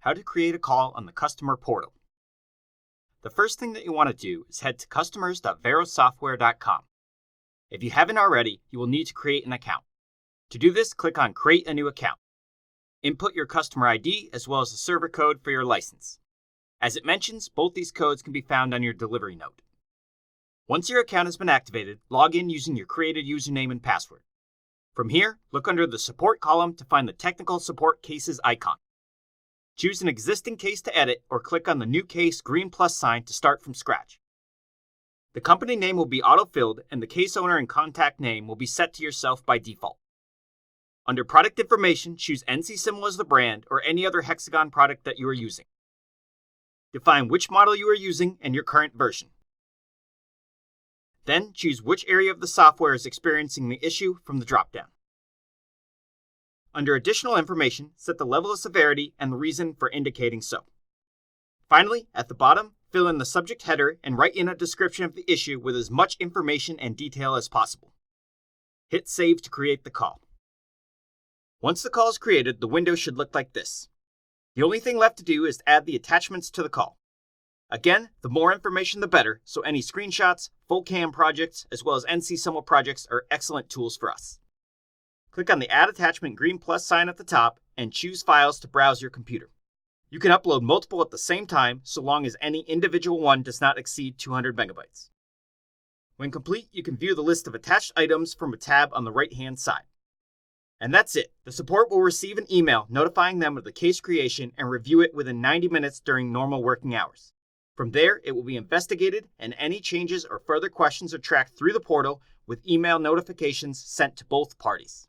how to create a call on the customer portal. The first thing that you want to do is head to customers.verosoftware.com. If you haven't already, you will need to create an account. To do this, click on Create a New Account. Input your customer ID as well as the server code for your license. As it mentions, both these codes can be found on your delivery note. Once your account has been activated, log in using your created username and password. From here, look under the Support column to find the Technical Support Cases icon. Choose an existing case to edit or click on the New Case green plus sign to start from scratch. The company name will be auto-filled and the case owner and contact name will be set to yourself by default. Under Product Information, choose NC-Symbol as the brand or any other Hexagon product that you are using. Define which model you are using and your current version. Then choose which area of the software is experiencing the issue from the dropdown. Under Additional Information, set the level of severity and the reason for indicating so. Finally, at the bottom, fill in the subject header and write in a description of the issue with as much information and detail as possible. Hit Save to create the call. Once the call is created, the window should look like this. The only thing left to do is to add the attachments to the call. Again, the more information the better, so any screenshots, full cam projects, as well as NC-Symbol projects are excellent tools for us. Click on the Add Attachment green plus sign at the top and choose Files to browse your computer. You can upload multiple at the same time so long as any individual one does not exceed 200 megabytes. When complete, you can view the list of attached items from a tab on the right-hand side. And that's it. The support will receive an email notifying them of the case creation and review it within 90 minutes during normal working hours. From there, it will be investigated and any changes or further questions are tracked through the portal with email notifications sent to both parties.